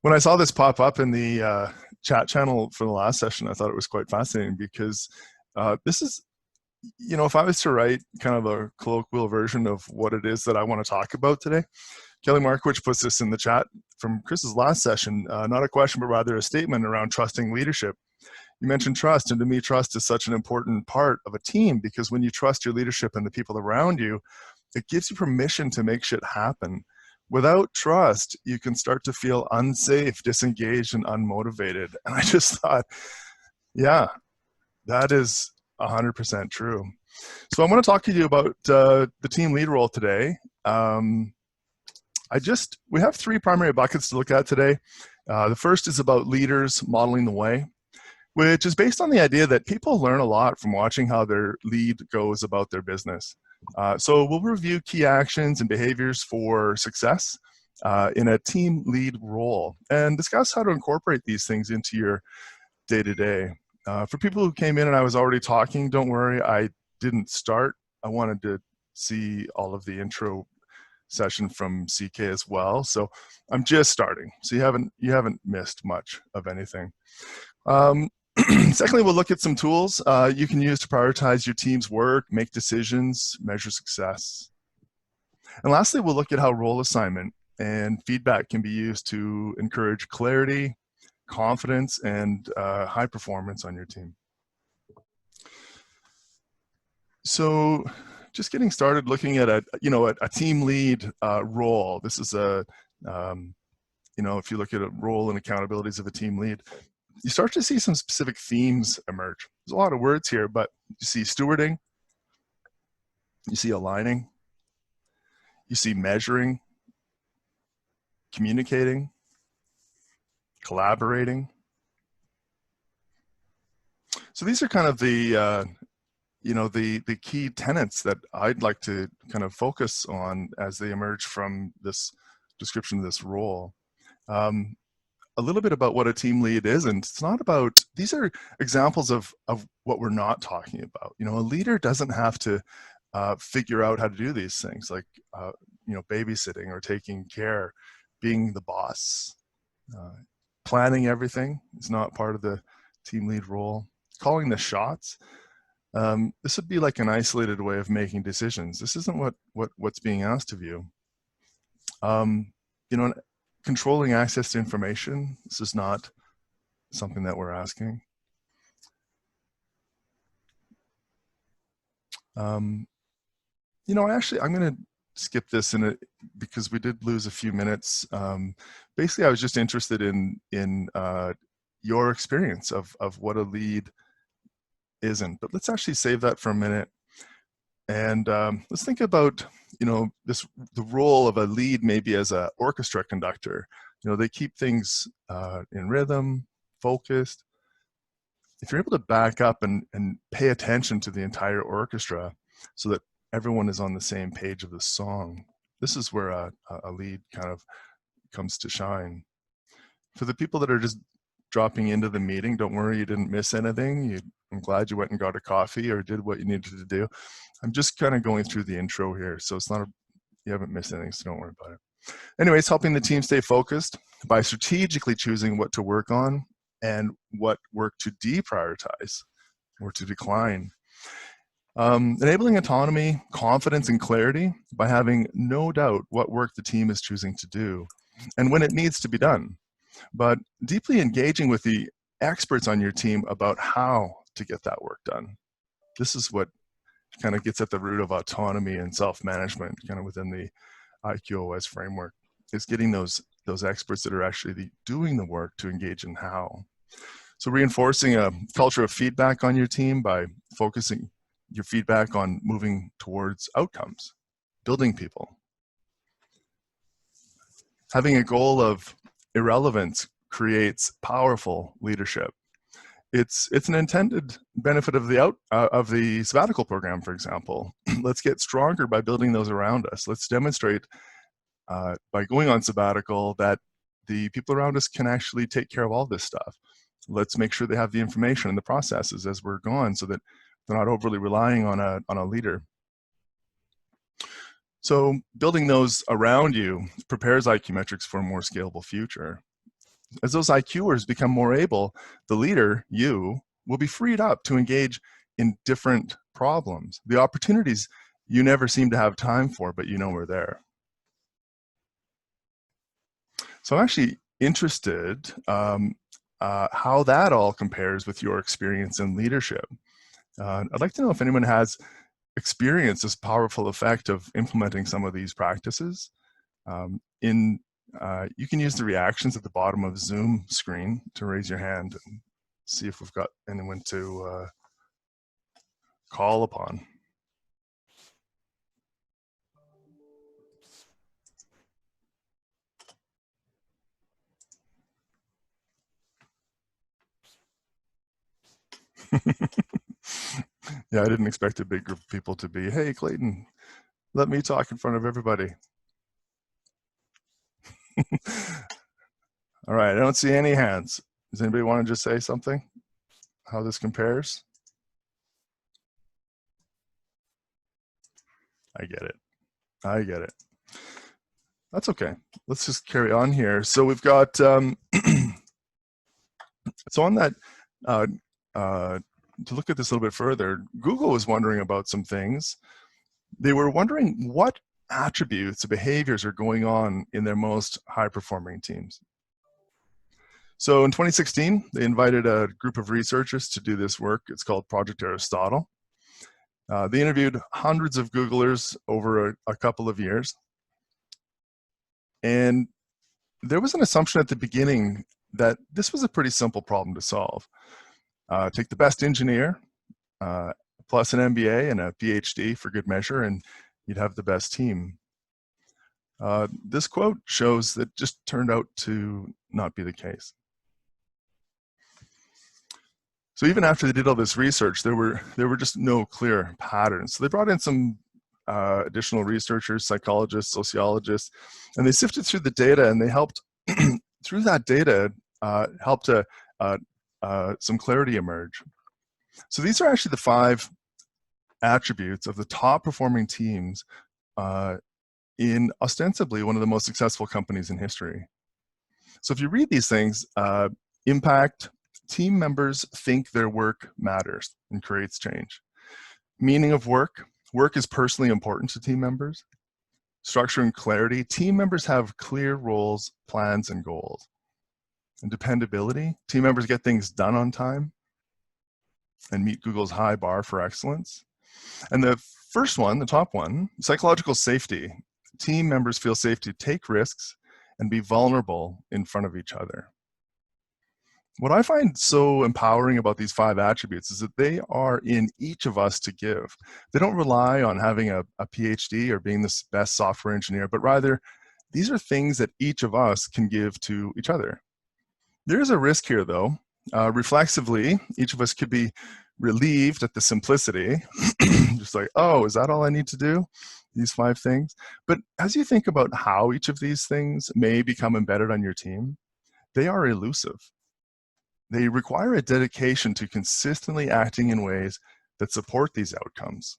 When I saw this pop up in the chat channel for the last session, I thought it was quite fascinating because this is, if I was to write kind of a colloquial version of what it is that I want to talk about today, Kelly Markowicz puts this in the chat from Chris's last session, not a question, but rather a statement around trusting leadership. You mentioned trust, and to me, trust is such an important part of a team because when you trust your leadership and the people around you, it gives you permission to make shit happen. Without trust, you can start to feel unsafe, disengaged, and unmotivated. And I just thought, yeah, that is 100% true. So I want to talk to you about the team lead role today. We have three primary buckets to look at today. The first is about leaders modeling the way, which is based on the idea that people learn a lot from watching how their lead goes about their business. So we'll review key actions and behaviors for success in a team lead role and discuss how to incorporate these things into your day-to-day. For people who came in and I was already talking, don't worry, I didn't start. I wanted to see all of the intro session from CK as well. So I'm just starting. So you haven't missed much of anything. Secondly, we'll look at some tools you can use to prioritize your team's work, make decisions, measure success. And lastly, we'll look at how role assignment and feedback can be used to encourage clarity, confidence, and high performance on your team. So just getting started looking at a team lead role. This is if you look at a role and accountabilities of a team lead, you start to see some specific themes emerge. There's a lot of words here, but you see stewarding, you see aligning, you see measuring, communicating, collaborating. So these are kind of the key tenets that I'd like to kind of focus on as they emerge from this description of this role. A little bit about what a team lead is, and it's not about, these are examples of what we're not talking about. A leader doesn't have to figure out how to do these things like, babysitting or taking care, being the boss. Planning everything is not part of the team lead role. Calling the shots. This would be like an isolated way of making decisions. This isn't what's being asked of you. Controlling access to information. This is not something that we're asking. I'm going to skip this because we did lose a few minutes. Basically, I was just interested in your experience of what a lead isn't, but let's actually save that for a minute. And let's think about, the role of a lead maybe as an orchestra conductor. They keep things in rhythm, focused. If you're able to back up and pay attention to the entire orchestra so that everyone is on the same page of the song, this is where a lead kind of comes to shine. For the people that are just dropping into the meeting, don't worry, you didn't miss anything. I'm glad you went and got a coffee or did what you needed to do. I'm just kind of going through the intro here, so it's not you haven't missed anything, so don't worry about it. Anyways, helping the team stay focused by strategically choosing what to work on and what work to deprioritize or to decline. Enabling autonomy, confidence, and clarity by having no doubt what work the team is choosing to do and when it needs to be done, but deeply engaging with the experts on your team about how to get that work done. This is what kind of gets at the root of autonomy and self-management kind of within the IQOS framework, is getting those experts that are actually doing the work to engage in how. So reinforcing a culture of feedback on your team by focusing your feedback on moving towards outcomes, building people. Having a goal of irrelevance creates powerful leadership. It's an intended benefit of the sabbatical program, for example. Let's get stronger by building those around us. Let's demonstrate by going on sabbatical that the people around us can actually take care of all this stuff. Let's make sure they have the information and the processes as we're gone so that they're not overly relying on a leader. So building those around you prepares iQmetrix for a more scalable future. As those IQers become more able, the leader, you, will be freed up to engage in different problems, the opportunities you never seem to have time for, but you know are there. So I'm actually interested how that all compares with your experience in leadership. I'd like to know if anyone has experienced this powerful effect of implementing some of these practices. You can use the reactions at the bottom of Zoom screen to raise your hand and see if we've got anyone to call upon. Yeah, I didn't expect a big group of people to be, hey, Clayton, let me talk in front of everybody. All right, I don't see any hands. Does anybody want to just say something? How this compares? I get it. I get it. That's okay. Let's just carry on here. So we've got, so on that, to look at this a little bit further, Google was wondering about some things. They were wondering what attributes or behaviors are going on in their most high-performing teams. So in 2016, they invited a group of researchers to do this work. It's called Project Aristotle. They interviewed hundreds of Googlers over a couple of years. And there was an assumption at the beginning that this was a pretty simple problem to solve. Take the best engineer, plus an MBA and a PhD for good measure, and you'd have the best team. This quote shows that just turned out to not be the case. So even after they did all this research, there were just no clear patterns. So they brought in some additional researchers, psychologists, sociologists, and they sifted through the data, and they helped, through that data, helped some clarity emerge. So these are actually the 5 attributes of the top performing teams in ostensibly one of the most successful companies in history. So if you read these things, impact, team members think their work matters and creates change. Meaning of work, work is personally important to team members. Structure and clarity, team members have clear roles, plans, and goals. And dependability, team members get things done on time and meet Google's high bar for excellence. And the first one, the top one, psychological safety. Team members feel safe to take risks and be vulnerable in front of each other. What I find so empowering about these 5 attributes is that they are in each of us to give. They don't rely on having a PhD or being the best software engineer, but rather these are things that each of us can give to each other. There is a risk here though. Reflexively, each of us could be relieved at the simplicity, just like, oh, is that all I need to do? These 5 things. But as you think about how each of these things may become embedded on your team, they are elusive. They require a dedication to consistently acting in ways that support these outcomes.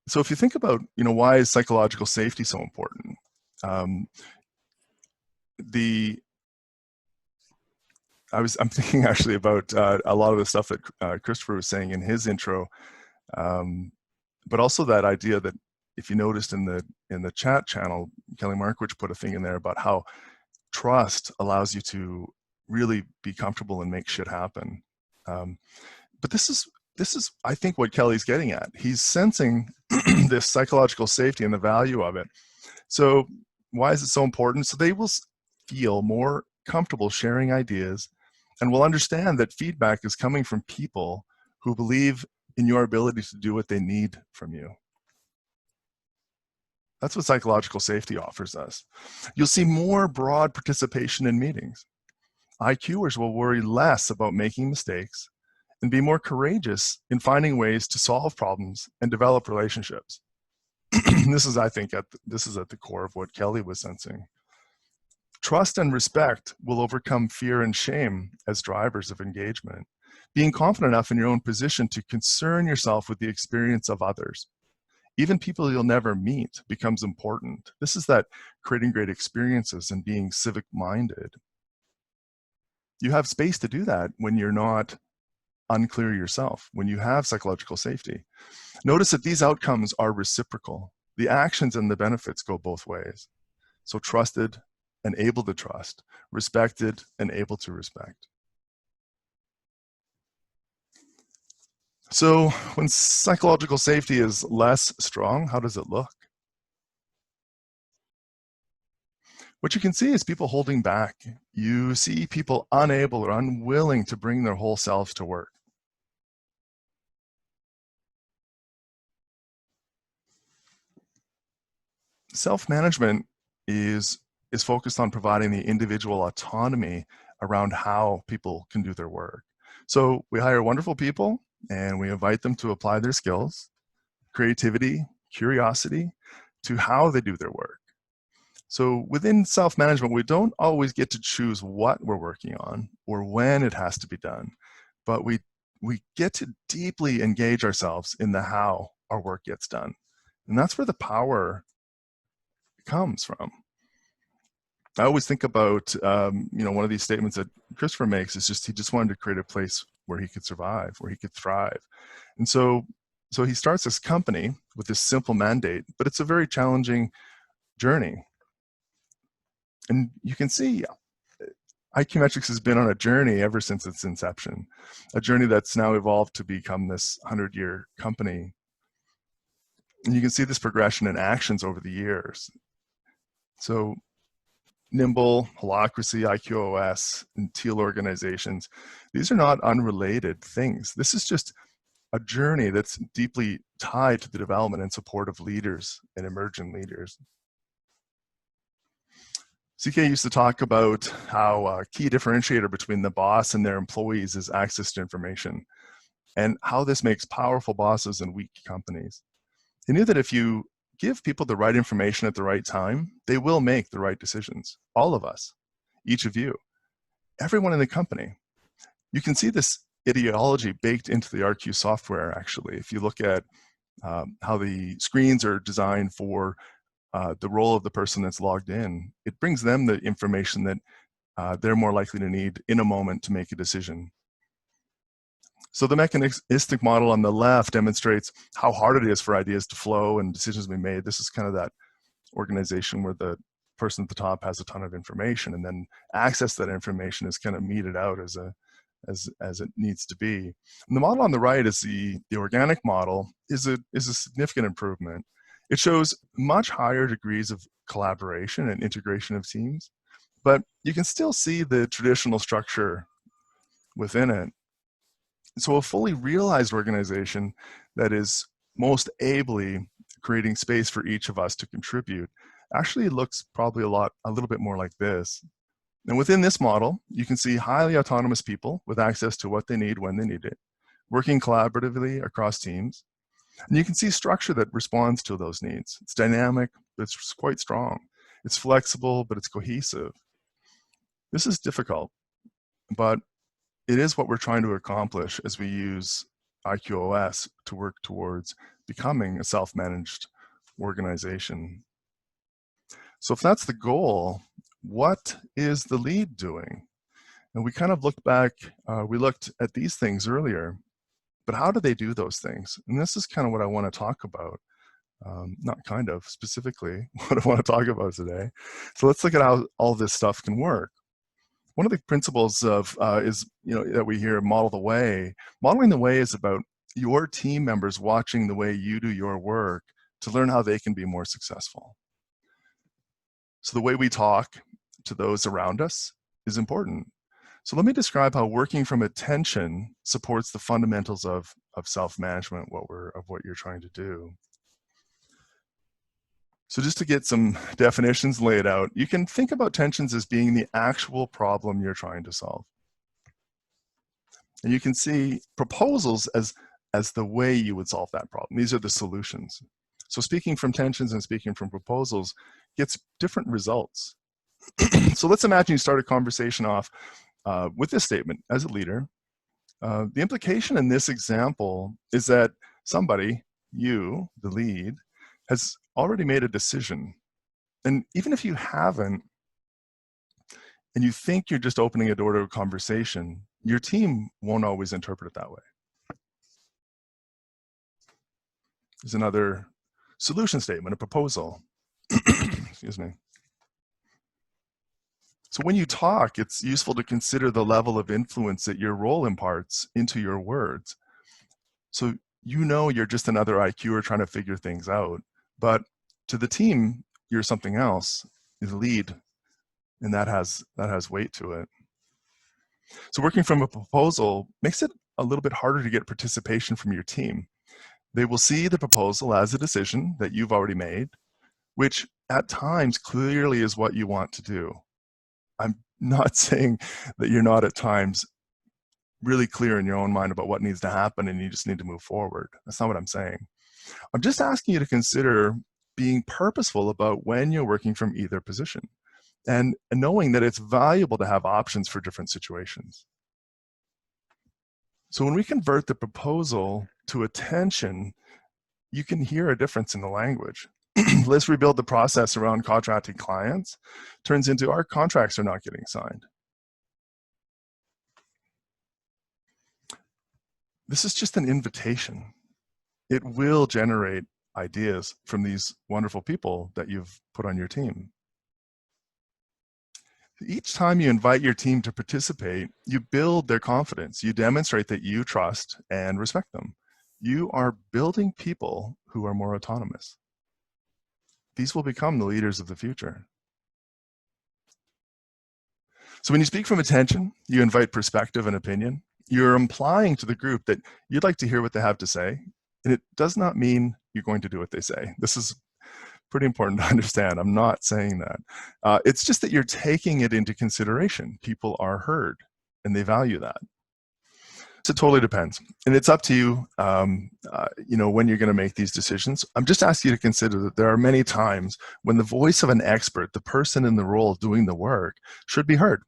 So if you think about, why is psychological safety so important? I'm thinking actually about a lot of the stuff that Christopher was saying in his intro, but also that idea that if you noticed in the chat channel, Kelly Markwich put a thing in there about how trust allows you to really be comfortable and make shit happen. But this is, I think, what Kelly's getting at. He's sensing this psychological safety and the value of it. So why is it so important? So they will feel more comfortable sharing ideas and will understand that feedback is coming from people who believe in your ability to do what they need from you. That's what psychological safety offers us. You'll see more broad participation in meetings. IQers will worry less about making mistakes and be more courageous in finding ways to solve problems and develop relationships. This is, I think, this is at the core of what Kelly was sensing. Trust and respect will overcome fear and shame as drivers of engagement. Being confident enough in your own position to concern yourself with the experience of others. Even people you'll never meet becomes important. This is that creating great experiences and being civic-minded. You have space to do that when you're not unclear yourself, when you have psychological safety. Notice that these outcomes are reciprocal. The actions and the benefits go both ways. So trusted and able to trust, respected and able to respect. So when psychological safety is less strong, how does it look? What you can see is people holding back. You see people unable or unwilling to bring their whole selves to work. Self-management is focused on providing the individual autonomy around how people can do their work. So we hire wonderful people and we invite them to apply their skills, creativity, curiosity to how they do their work. So within self-management, we don't always get to choose what we're working on or when it has to be done, but we get to deeply engage ourselves in the how our work gets done. And that's where the power comes from. I always think about, one of these statements that Christopher makes is he just wanted to create a place where he could survive, where he could thrive. And so he starts this company with this simple mandate, but it's a very challenging journey. And you can see iQmetrix has been on a journey ever since its inception, a journey that's now evolved to become this 100-year company. And you can see this progression in actions over the years. So Nimble, Holacracy, IQOS, and Teal organizations, these are not unrelated things. This is just a journey that's deeply tied to the development and support of leaders and emerging leaders. CK used to talk about how a key differentiator between the boss and their employees is access to information, and how this makes powerful bosses and weak companies. He knew that if you give people the right information at the right time, they will make the right decisions. All of us, each of you, everyone in the company. You can see this ideology baked into the RQ software, actually. If you look at how the screens are designed for the role of the person that's logged in, it brings them the information that they're more likely to need in a moment to make a decision. So the mechanistic model on the left demonstrates how hard it is for ideas to flow and decisions to be made. This is kind of that organization where the person at the top has a ton of information, and then access to that information is kind of meted out as it needs to be. And the model on the right is the organic model is a significant improvement. It shows much higher degrees of collaboration and integration of teams, but you can still see the traditional structure within it. So a fully realized organization that is most ably creating space for each of us to contribute actually looks probably a little bit more like this. And within this model, you can see highly autonomous people with access to what they need when they need it, working collaboratively across teams. And you can see structure that responds to those needs. It's dynamic, but it's quite strong. It's flexible, but it's cohesive. This is difficult, but it is what we're trying to accomplish as we use IQOS to work towards becoming a self-managed organization. So if that's the goal, what is the lead doing? And we kind of looked back, we looked at these things earlier, but how do they do those things? And this is kind of what I want to talk about. Not kind of, specifically what I want to talk about today. So let's look at how all this stuff can work. One of the principles of that we hear, model the way. Modeling the way is about your team members watching the way you do your work to learn how they can be more successful. So the way we talk to those around us is important. So let me describe how working from attention supports the fundamentals of self-management, of what you're trying to do. So just to get some definitions laid out, you can think about tensions as being the actual problem you're trying to solve. And you can see proposals as the way you would solve that problem. These are the solutions. So speaking from tensions and speaking from proposals gets different results. So let's imagine you start a conversation off with this statement as a leader. The implication in this example is that somebody, you, the lead, has already made a decision. And even if you haven't, and you think you're just opening a door to a conversation, your team won't always interpret it that way. There's another solution statement, a proposal. Excuse me. So when you talk, it's useful to consider the level of influence that your role imparts into your words. So you know you're just another IQer trying to figure things out, but to the team, you're something else. You're the lead, and that has weight to it. So working from a proposal makes it a little bit harder to get participation from your team. They will see the proposal as a decision that you've already made, which at times clearly is what you want to do. I'm not saying that you're not at times really clear in your own mind about what needs to happen and you just need to move forward. That's not what I'm saying. I'm just asking you to consider being purposeful about when you're working from either position and knowing that it's valuable to have options for different situations. So when we convert the proposal to attention, you can hear a difference in the language. Let's rebuild the process around contracting clients. Turns into our contracts are not getting signed. This is just an invitation. It will generate ideas from these wonderful people that you've put on your team. Each time you invite your team to participate, you build their confidence. You demonstrate that you trust and respect them. You are building people who are more autonomous. These will become the leaders of the future. So when you speak from attention, you invite perspective and opinion. You're implying to the group that you'd like to hear what they have to say, and it does not mean you're going to do what they say. This is pretty important to understand. I'm not saying that. It's just that you're taking it into consideration. People are heard, and they value that. So it totally depends, and it's up to you. When you're going to make these decisions. I'm just asking you to consider that there are many times when the voice of an expert, the person in the role doing the work, should be heard.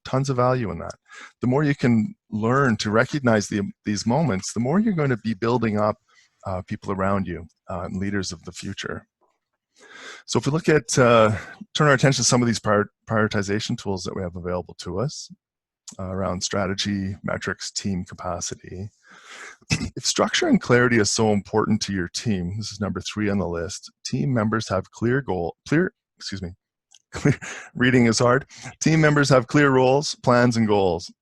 Tons of value in that. The more you can learn to recognize these moments, the more you're going to be building up people around you, leaders of the future. So if we look at, turn our attention to some of these prioritization tools that we have available to us around strategy, metrics, team capacity. If structure and clarity is so important to your team, this is number 3 on the list, team members have clear reading is hard. Team members have clear roles, plans, and goals.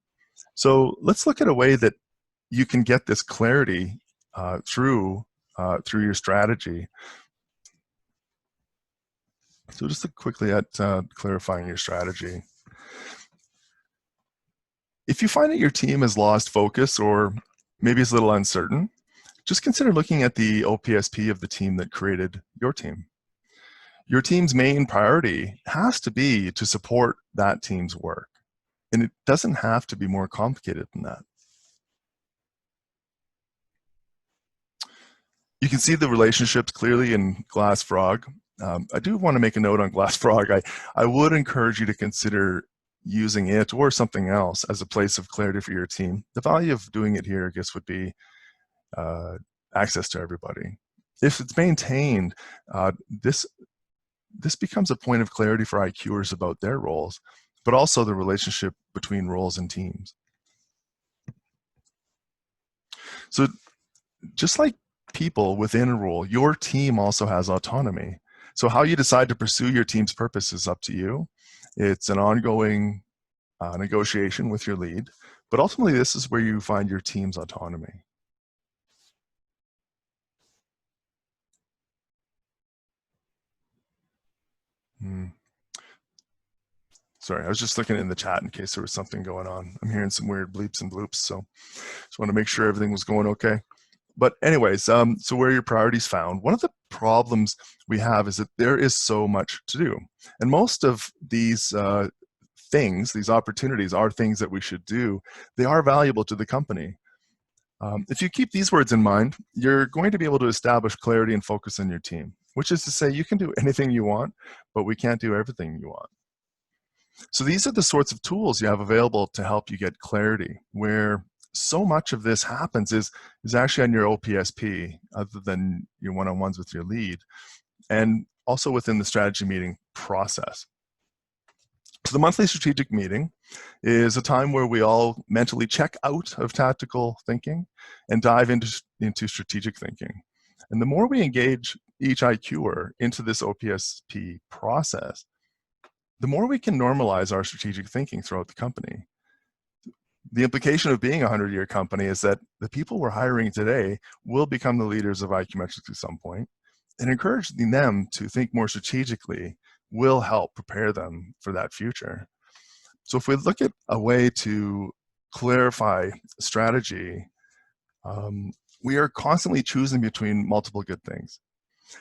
So let's look at a way that you can get this clarity through your strategy. So just look quickly at clarifying your strategy. If you find that your team has lost focus or maybe is a little uncertain, just consider looking at the OPSP of the team that created your team. Your team's main priority has to be to support that team's work. And it doesn't have to be more complicated than that. You can see the relationships clearly in Glass Frog. I do want to make a note on Glass Frog. I would encourage you to consider using it or something else as a place of clarity for your team. The value of doing it here, I guess, would be access to everybody. If it's maintained, this becomes a point of clarity for IQers about their roles, but also the relationship between roles and teams. So just like people within a role, your team also has autonomy. So how you decide to pursue your team's purpose is up to you. It's an ongoing negotiation with your lead, but ultimately this is where you find your team's autonomy. Sorry, I was just looking in the chat in case there was something going on. I'm hearing some weird bleeps and bloops, so just want to make sure everything was going okay. But anyways, so where are your priorities found? One of the problems we have is that there is so much to do. And most of these things, these opportunities are things that we should do. They are valuable to the company. If you keep these words in mind, you're going to be able to establish clarity and focus in your team, which is to say you can do anything you want, but we can't do everything you want. So these are the sorts of tools you have available to help you get clarity, where so much of this happens is actually on your OPSP, other than your one-on-ones with your lead, and also within the strategy meeting process. So the monthly strategic meeting is a time where we all mentally check out of tactical thinking and dive into strategic thinking. And the more we engage each IQer into this OPSP process, the more we can normalize our strategic thinking throughout the company. The implication of being a 100-year company is that the people we're hiring today will become the leaders of iQmetrix at some point, and encouraging them to think more strategically will help prepare them for that future. So if we look at a way to clarify strategy, we are constantly choosing between multiple good things.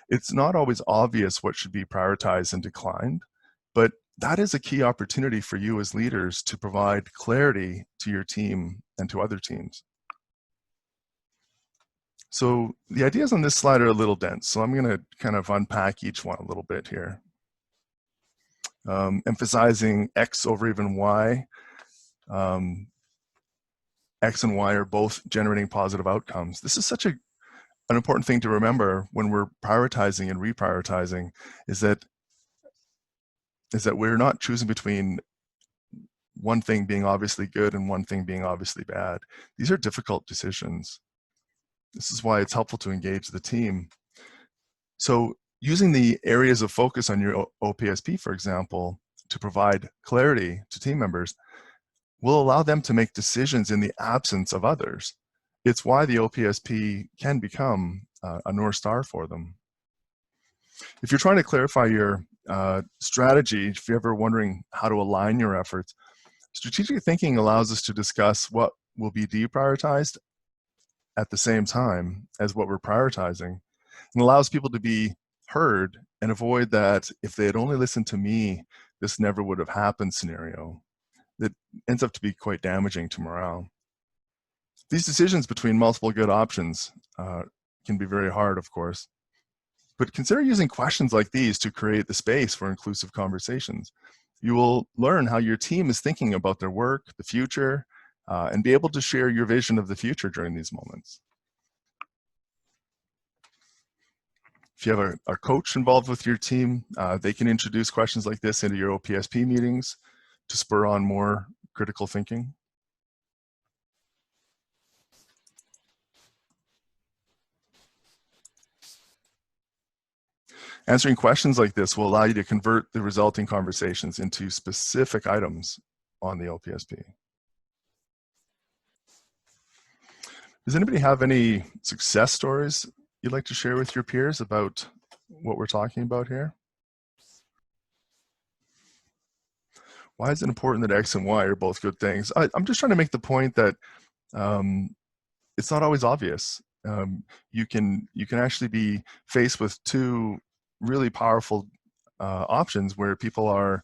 It's not always obvious what should be prioritized and declined, but that is a key opportunity for you as leaders to provide clarity to your team and to other teams. So the ideas on this slide are a little dense, so I'm going to kind of unpack each one a little bit here. Emphasizing X over even Y. X and Y are both generating positive outcomes. This is such an important thing to remember when we're prioritizing and reprioritizing, is that we're not choosing between one thing being obviously good and one thing being obviously bad. These are difficult decisions. This is why it's helpful to engage the team. So using the areas of focus on your OPSP, for example, to provide clarity to team members will allow them to make decisions in the absence of others. It's why the OPSP can become a North Star for them. If you're trying to clarify your strategy, if you're ever wondering how to align your efforts, strategic thinking allows us to discuss what will be deprioritized at the same time as what we're prioritizing, and allows people to be heard and avoid that if they had only listened to me, this never would have happened scenario. That ends up to be quite damaging to morale. These decisions between multiple good options can be very hard, of course, but consider using questions like these to create the space for inclusive conversations. You will learn how your team is thinking about their work, the future, and be able to share your vision of the future during these moments. If you have a coach involved with your team, they can introduce questions like this into your OPSP meetings to spur on more critical thinking. Answering questions like this will allow you to convert the resulting conversations into specific items on the OPSP. Does anybody have any success stories you'd like to share with your peers about what we're talking about here? Why is it important that X and Y are both good things? I'm just trying to make the point that it's not always obvious. You can actually be faced with two really powerful options where people are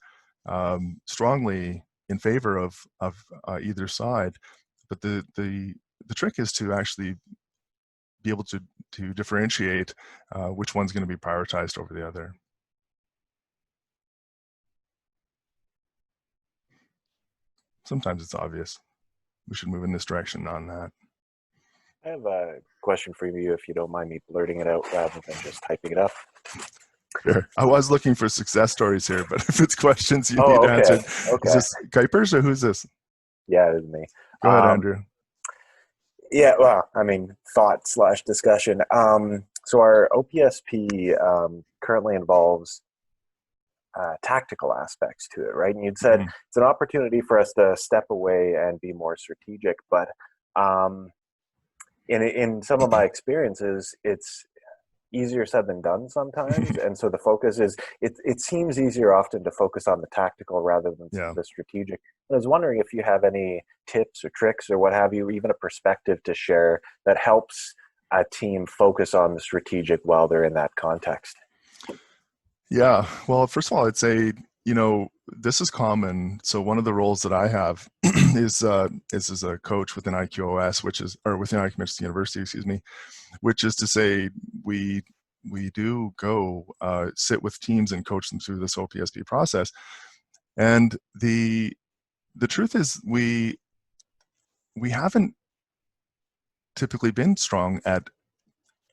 strongly in favor of either side, but the trick is to actually be able to differentiate which one's going to be prioritized over the other. Sometimes it's obvious. We should move in this direction on that. I have a question for you, if you don't mind me blurting it out rather than just typing it up. Sure. I was looking for success stories here, but if it's questions you need answered. Okay. Is this Kuipers or who's this? Yeah, it is me. Go ahead, Andrew. Yeah, well, I mean, thought/discussion. So our OPSP currently involves tactical aspects to it, right? And you'd said it's an opportunity for us to step away and be more strategic, but in some of my experiences, it's easier said than done sometimes. And so the focus is, it seems easier often to focus on the tactical rather than the strategic. And I was wondering if you have any tips or tricks or what have you, or even a perspective to share that helps a team focus on the strategic while they're in that context. Yeah, well, first of all, I'd say, this is common. So one of the roles that I have is as a coach within IQOS, within iQmetrix University, excuse me, which is to say we do go sit with teams and coach them through this OPSP process. And the truth is we haven't typically been strong at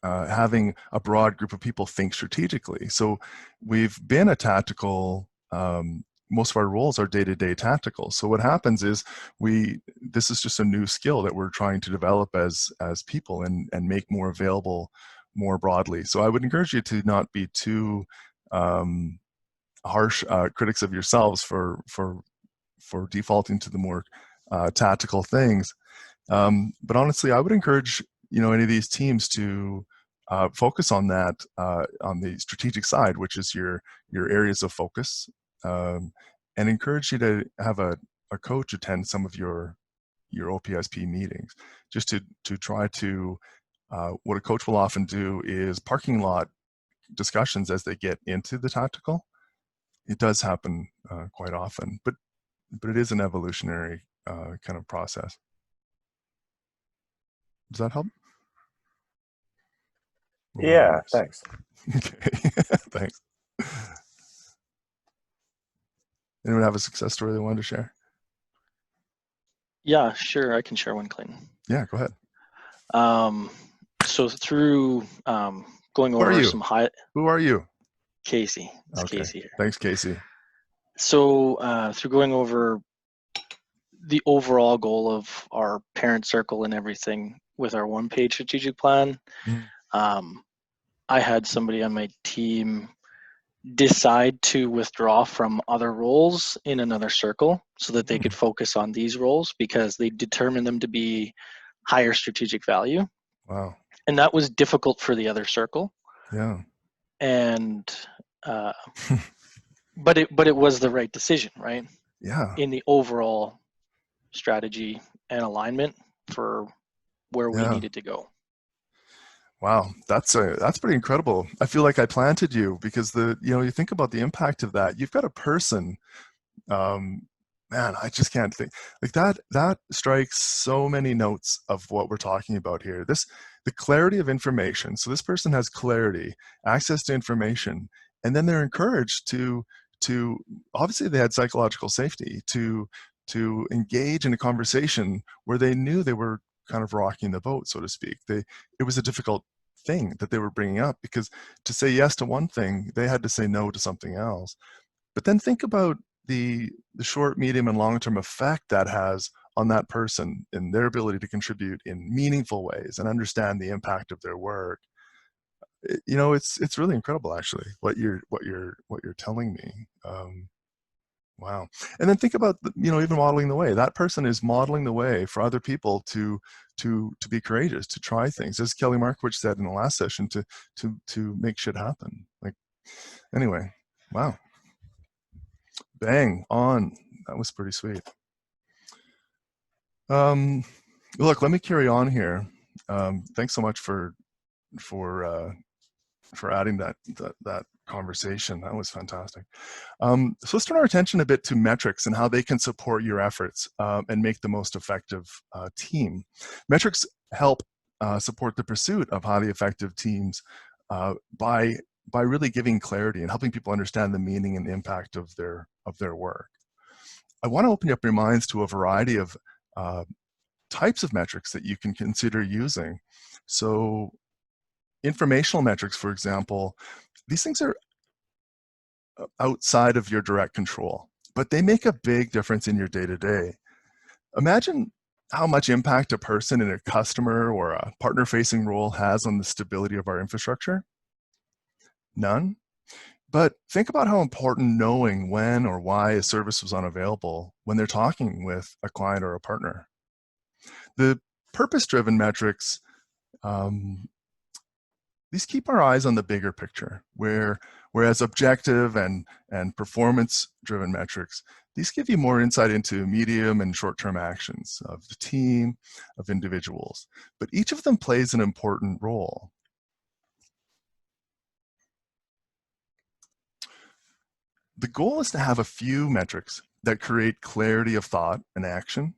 having a broad group of people think strategically. So we've been a tactical, most of our roles are day-to-day tactical. So what happens is this is just a new skill that we're trying to develop as people and make more available more broadly. So I would encourage you to not be too harsh critics of yourselves for defaulting to the more tactical things. But honestly, I would encourage any of these teams to focus on that on the strategic side, which is your areas of focus, and encourage you to have a coach attend some of your OPSP meetings, just to try to what a coach will often do is parking lot discussions as they get into the tactical. It does happen quite often, but it is an evolutionary kind of process. Does that help? Yeah, thanks. Okay, thanks. Anyone have a success story they wanted to share? Yeah, sure. I can share one, Clayton. Yeah, go ahead. So through going over some high. Who are you? Casey. It's okay. Casey here. Thanks, Casey. So through going over the overall goal of our parent circle and everything with our one-page strategic plan, I had somebody on my team decide to withdraw from other roles in another circle so that they could focus on these roles because they determined them to be higher strategic value. Wow. And that was difficult for the other circle. Yeah. And but it was the right decision, right? Yeah. In the overall strategy and alignment for where we needed to go. Wow, that's pretty incredible. I feel like I planted you because you think about the impact of that. You've got a person, man, I just can't think like that. That strikes so many notes of what we're talking about here. The clarity of information. So this person has clarity, access to information, and then they're encouraged to obviously they had psychological safety to engage in a conversation where they knew they were kind of rocking the boat, so to speak. It was a difficult thing that they were bringing up because to say yes to one thing, they had to say no to something else. But then think about the short, medium, and long-term effect that has on that person and their ability to contribute in meaningful ways and understand the impact of their work. It's really incredible, actually, what you're telling me. Wow. And then think about even modeling the way. That person is modeling the way for other people to be courageous, to try things, as Kelly Markovich said in the last session, to make shit happen. Like, anyway, wow. Bang on. That was pretty sweet. Look, let me carry on here. Thanks so much for adding that conversation. That was fantastic. So let's turn our attention a bit to metrics and how they can support your efforts and make the most effective team. Metrics help support the pursuit of highly effective teams by really giving clarity and helping people understand the meaning and impact of their work. I want to open up your minds to a variety of types of metrics that you can consider using. So informational metrics, for example, these things are outside of your direct control, but they make a big difference in your day-to-day. Imagine how much impact a person in a customer or a partner-facing role has on the stability of our infrastructure. None. But think about how important knowing when or why a service was unavailable when they're talking with a client or a partner. The purpose-driven metrics, these keep our eyes on the bigger picture, whereas objective and performance-driven metrics, these give you more insight into medium and short-term actions of the team, of individuals. But each of them plays an important role. The goal is to have a few metrics that create clarity of thought and action.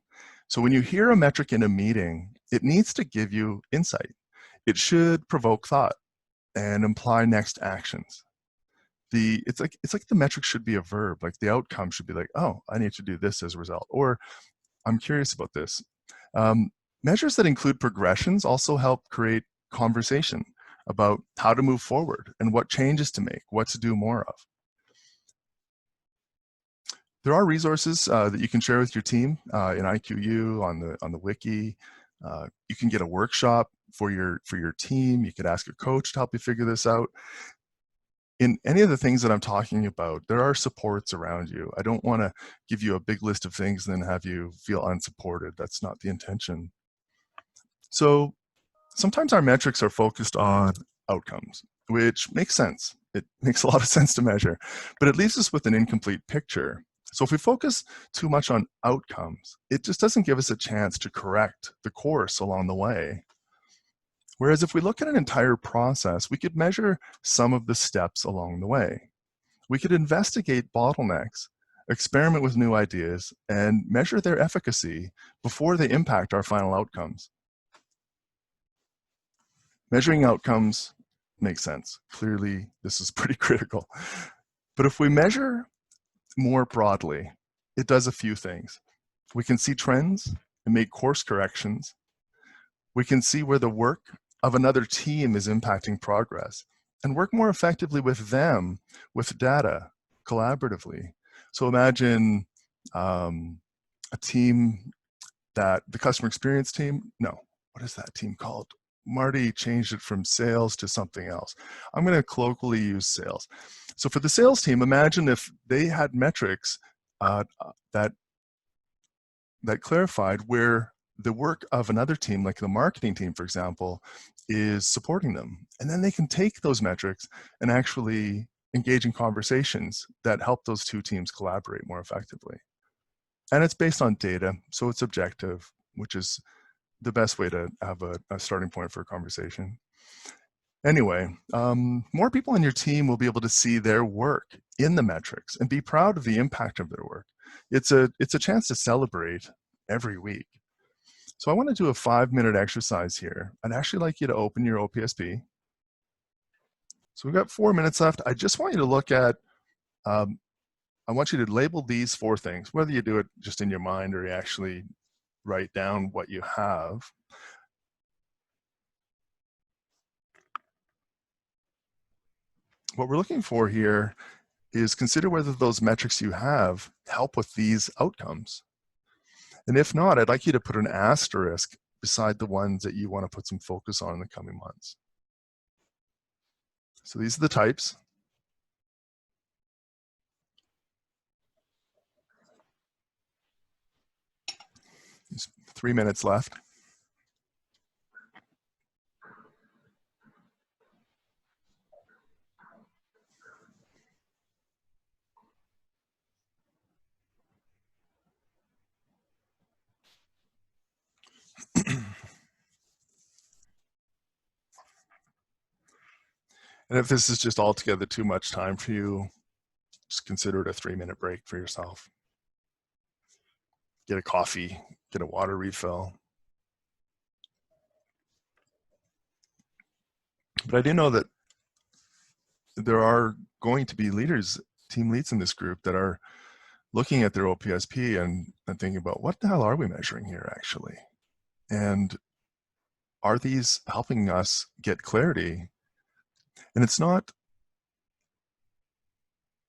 So when you hear a metric in a meeting, it needs to give you insight. It should provoke thought and imply next actions. It's like the metric should be a verb, like the outcome should be like, oh, I need to do this as a result, or I'm curious about this. Measures that include progressions also help create conversation about how to move forward and what changes to make, what to do more of. There are resources that you can share with your team in IQU, on the wiki. You can get a workshop for your team. You could ask a coach to help you figure this out. In any of the things that I'm talking about, there are supports around you. I don't want to give you a big list of things and then have you feel unsupported. That's not the intention. So sometimes our metrics are focused on outcomes, which makes sense. It makes a lot of sense to measure, but it leaves us with an incomplete picture. So if we focus too much on outcomes, it just doesn't give us a chance to correct the course along the way. Whereas if we look at an entire process, we could measure some of the steps along the way. We could investigate bottlenecks, experiment with new ideas, and measure their efficacy before they impact our final outcomes. Measuring outcomes makes sense. Clearly, this is pretty critical. But if we measure more broadly, it does a few things. We can see trends and make course corrections. We can see where the work of another team is impacting progress and work more effectively with them, with data, collaboratively. So imagine a team that the customer experience team, no, what is that team called? Marty changed it from sales to something else. I'm going to colloquially use sales. So for the sales team, imagine if they had metrics that clarified where the work of another team, like the marketing team, for example, is supporting them. And then they can take those metrics and actually engage in conversations that help those two teams collaborate more effectively. And it's based on data, so it's objective, which is the best way to have a starting point for a conversation. Anyway, more people on your team will be able to see their work in the metrics and be proud of the impact of their work. It's a chance to celebrate every week. So I want to do a 5-minute exercise here. I'd actually like you to open your OPSP. So we've got 4 minutes left. I just want you to look at, I want you to label these 4 things, whether you do it just in your mind or you actually write down what you have. What we're looking for here is consider whether those metrics you have help with these outcomes. And if not, I'd like you to put an asterisk beside the ones that you want to put some focus on in the coming months. So these are the types. There's 3 minutes left. And if this is just altogether too much time for you, just consider it a 3-minute break for yourself. Get a coffee, get a water refill. But I do know that there are going to be leaders, team leads in this group that are looking at their OPSP and thinking about what the hell are we measuring here actually? And are these helping us get clarity? And it's not,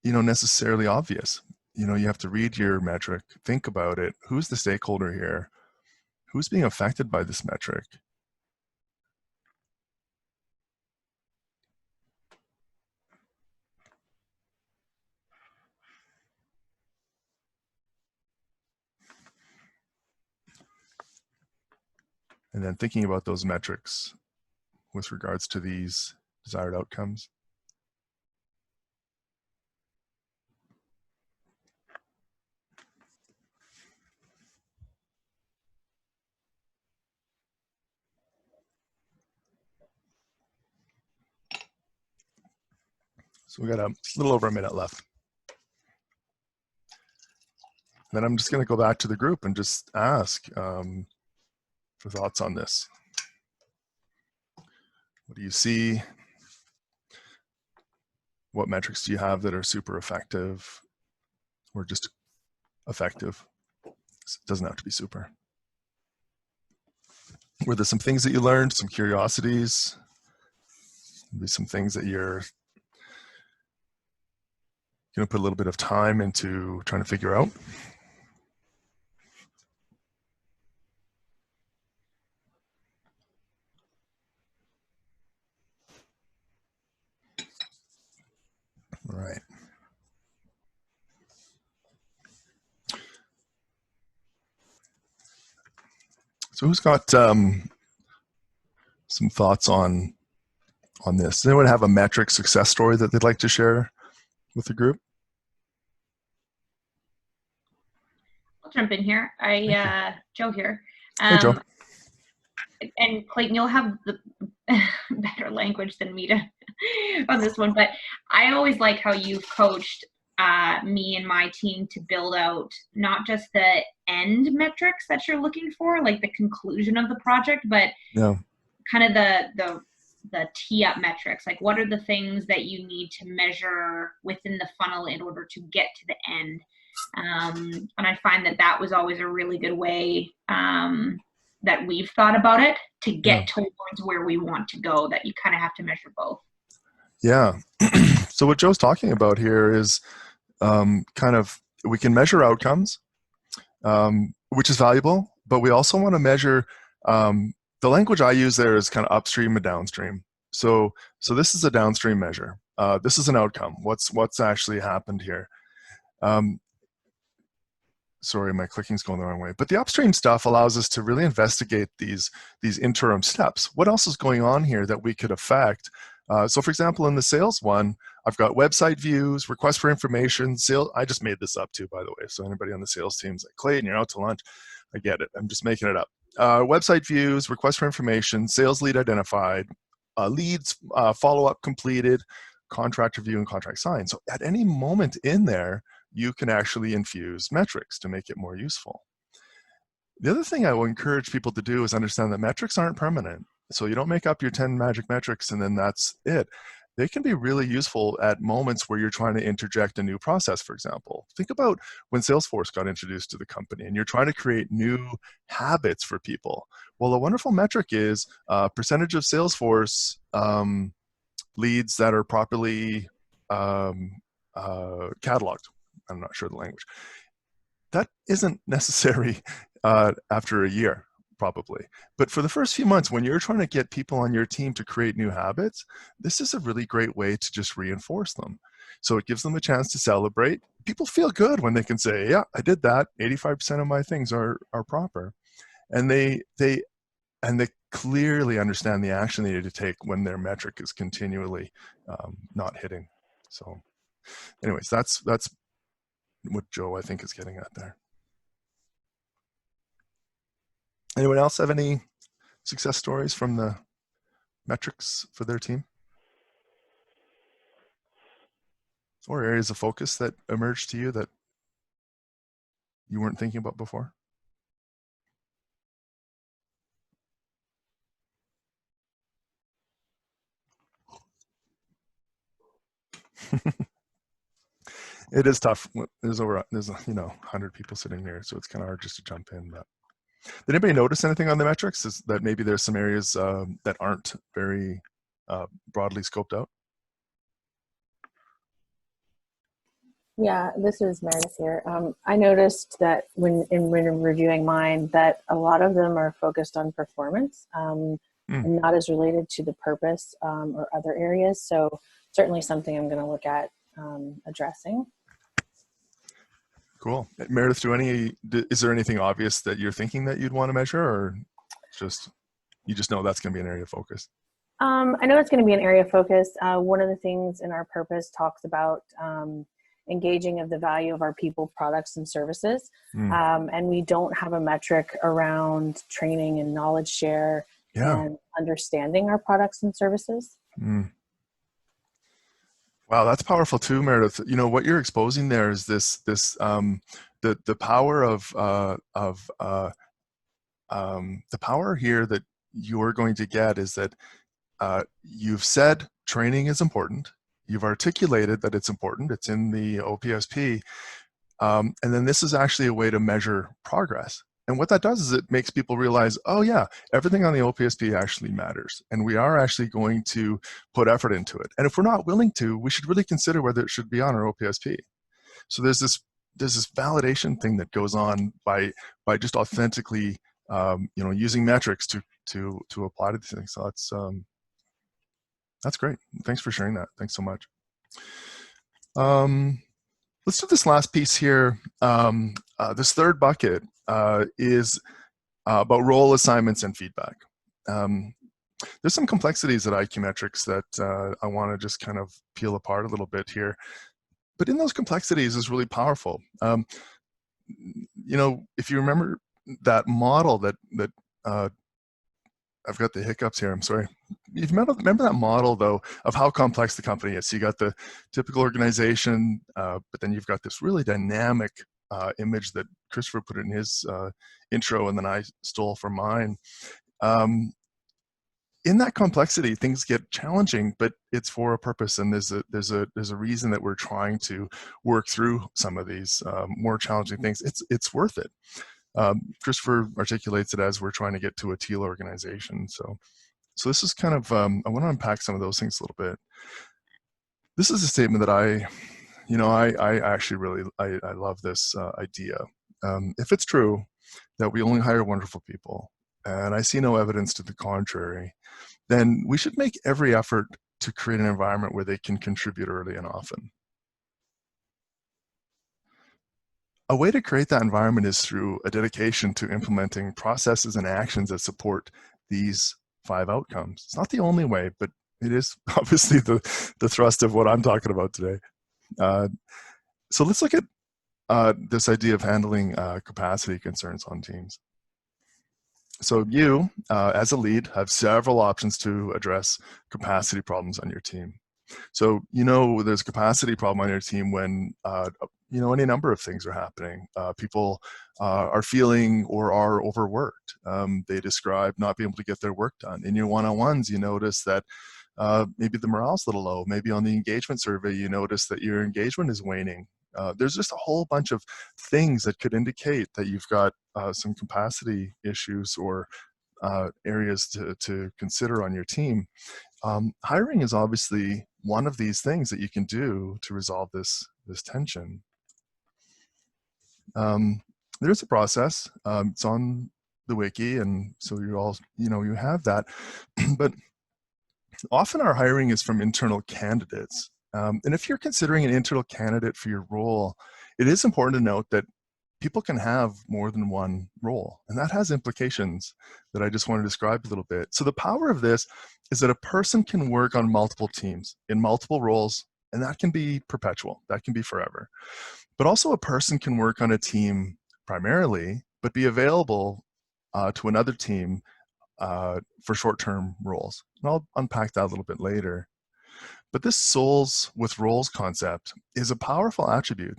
necessarily obvious. You have to read your metric, think about it. Who's the stakeholder here? Who's being affected by this metric? And then thinking about those metrics with regards to these desired outcomes. So we got a little over a minute left. Then I'm just going to go back to the group and just ask for thoughts on this. What do you see? What metrics do you have that are super effective or just effective? It doesn't have to be super. Were there some things that you learned, some curiosities, maybe some things that you're going to put a little bit of time into trying to figure out? All right. So who's got some thoughts on this? Does anyone have a metric success story that they'd like to share with the group? I'll jump in here. Joe here. Hey, Joe. And Clayton, you'll have the better language than me to on this one, but I always like how you've coached me and my team to build out not just the end metrics that you're looking for, like the conclusion of the project, but kind of the tee up metrics. Like, what are the things that you need to measure within the funnel in order to get to the end? And I find that was always a really good way that we've thought about it to get towards where we want to go, that you kind of have to measure both. Yeah. So what Joe's talking about here is kind of, we can measure outcomes, which is valuable, but we also want to measure, the language I use there is kind of upstream and downstream. So this is a downstream measure. This is an outcome. What's actually happened here? Sorry, my clicking's going the wrong way. But the upstream stuff allows us to really investigate these interim steps. What else is going on here that we could affect? So for example, in the sales one, I've got website views, request for information, sales. I just made this up too, by the way. So anybody on the sales team is like, Clayton, you're out to lunch. I get it. I'm just making it up. Website views, request for information, sales lead identified, leads, follow-up completed, contract review, and contract signed. So at any moment in there, you can actually infuse metrics to make it more useful. The other thing I will encourage people to do is understand that metrics aren't permanent. So you don't make up your 10 magic metrics and then that's it. They can be really useful at moments where you're trying to interject a new process, for example. Think about when Salesforce got introduced to the company and you're trying to create new habits for people. Well, a wonderful metric is percentage of Salesforce leads that are properly cataloged. I'm not sure the language. That isn't necessary after a year, probably. But for the first few months, when you're trying to get people on your team to create new habits, this is a really great way to just reinforce them. So it gives them a chance to celebrate. People feel good when they can say, yeah, I did that. 85% of my things are proper. And they clearly understand the action they need to take when their metric is continually not hitting. So anyways, that's what Joe, I think, is getting at there. Anyone else have any success stories from the metrics for their team? Or areas of focus that emerged to you that you weren't thinking about before? It is tough. There's 100 people sitting here, so it's kind of hard just to jump in. But did anybody notice anything on the metrics? Is that maybe there's some areas that aren't very broadly scoped out? Yeah, this is Meredith here. I noticed that when reviewing mine, that a lot of them are focused on performance and not as related to the purpose or other areas. So certainly something I'm going to look at addressing. Cool. Meredith, is there anything obvious that you're thinking that you'd want to measure, or you just know that's going to be an area of focus? I know it's going to be an area of focus. One of the things in our purpose talks about engaging of the value of our people, products, and services. And we don't have a metric around training and knowledge share and understanding our products and services. Wow, that's powerful too, Meredith. You know what you're exposing there is the power of the power here that you're going to get is that you've said training is important. You've articulated that it's important. It's in the OPSP. And then this is actually a way to measure progress. And what that does is it makes people realize, oh yeah, everything on the OPSP actually matters. And we are actually going to put effort into it. And if we're not willing to, we should really consider whether it should be on our OPSP. So there's this validation thing that goes on by just authentically using metrics to apply to these things. So that's great. Thanks for sharing that. Thanks so much. Let's do this last piece here. This third bucket is about role assignments and feedback. There's some complexities at iQmetrix that I want to just kind of peel apart a little bit here. But in those complexities is really powerful. If you remember that model that I've got the hiccups here, I'm sorry. You remember that model, though, of how complex the company is. So you got the typical organization, but then you've got this really dynamic image that Christopher put in his intro, and then I stole from mine. In that complexity, things get challenging, but it's for a purpose, and there's a reason that we're trying to work through some of these more challenging things. It's worth it. Christopher articulates it as we're trying to get to a teal organization. So this is kind of, I want to unpack some of those things a little bit. This is a statement that I actually really, I love this idea. If it's true that we only hire wonderful people, and I see no evidence to the contrary, then we should make every effort to create an environment where they can contribute early and often. A way to create that environment is through a dedication to implementing processes and actions that support these 5 outcomes. It's not the only way, but it is obviously the thrust of what I'm talking about today. So let's look at this idea of handling capacity concerns on teams. So you, as a lead, have several options to address capacity problems on your team. So there's a capacity problem on your team when any number of things are happening. People are feeling or are overworked. They describe not being able to get their work done. In your one-on-ones, you notice that maybe the morale's a little low. Maybe on the engagement survey, you notice that your engagement is waning. There's just a whole bunch of things that could indicate that you've got some capacity issues or areas to consider on your team. Hiring is obviously one of these things that you can do to resolve this tension. There's a process. It's on the wiki, and so you all you have that. But often our hiring is from internal candidates. And if you're considering an internal candidate for your role, it is important to note that people can have more than one role, and that has implications that I just want to describe a little bit. So the power of this is that a person can work on multiple teams in multiple roles, and that can be perpetual, that can be forever. But also a person can work on a team primarily, but be available to another team for short-term roles. And I'll unpack that a little bit later. But this souls with roles concept is a powerful attribute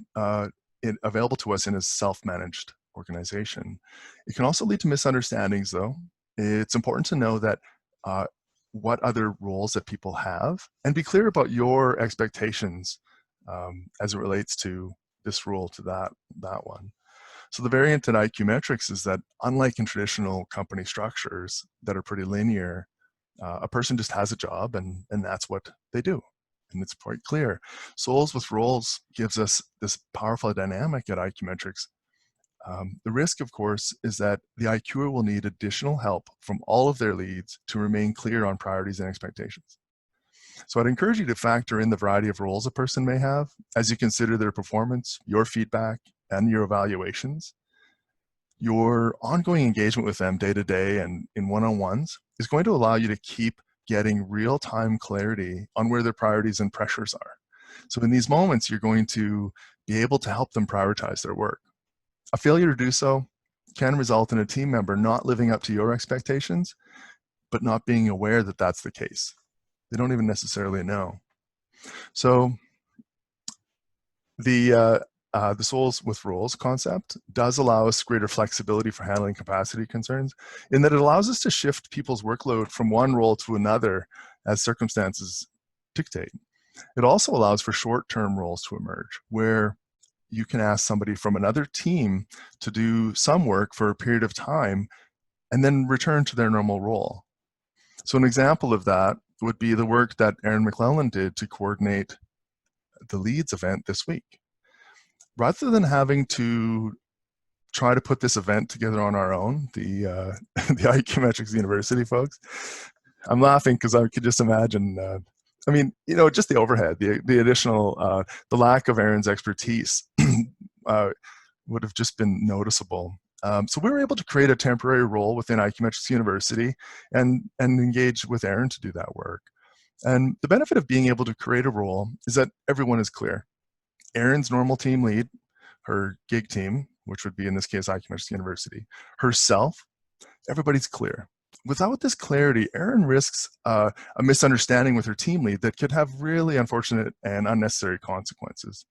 available to us in a self-managed organization. It can also lead to misunderstandings, though. It's important to know that what other roles that people have, and be clear about your expectations as it relates to this role to that one. So the variant in iQmetrix is that, unlike in traditional company structures that are pretty linear, a person just has a job and that's what they do. And it's quite clear. Souls with roles gives us this powerful dynamic at iQmetrix. The risk, of course, is that the IQer will need additional help from all of their leads to remain clear on priorities and expectations. So I'd encourage you to factor in the variety of roles a person may have as you consider their performance, your feedback, and your evaluations. Your ongoing engagement with them day to day and in one-on-ones is going to allow you to keep getting real-time clarity on where their priorities and pressures are. So in these moments, you're going to be able to help them prioritize their work. A failure to do so can result in a team member not living up to your expectations, but not being aware that that's the case. They don't even necessarily know. So the souls with roles concept does allow us greater flexibility for handling capacity concerns, in that it allows us to shift people's workload from one role to another as circumstances dictate. It also allows for short-term roles to emerge, where you can ask somebody from another team to do some work for a period of time and then return to their normal role. So an example of that would be the work that Erin McClellan did to coordinate the Leads event this week. Rather than having to try to put this event together on our own, the iQmetrix University folks, I'm laughing because I could just imagine, I mean, you know, just the overhead, the additional, the lack of Erin's expertise would have just been noticeable. So we were able to create a temporary role within iQmetrix University and engage with Erin to do that work. And the benefit of being able to create a role is that everyone is clear. Erin's normal team lead, her gig team, which would be in this case iQmetrix University, herself, everybody's clear. Without this clarity, Erin risks a misunderstanding with her team lead that could have really unfortunate and unnecessary consequences.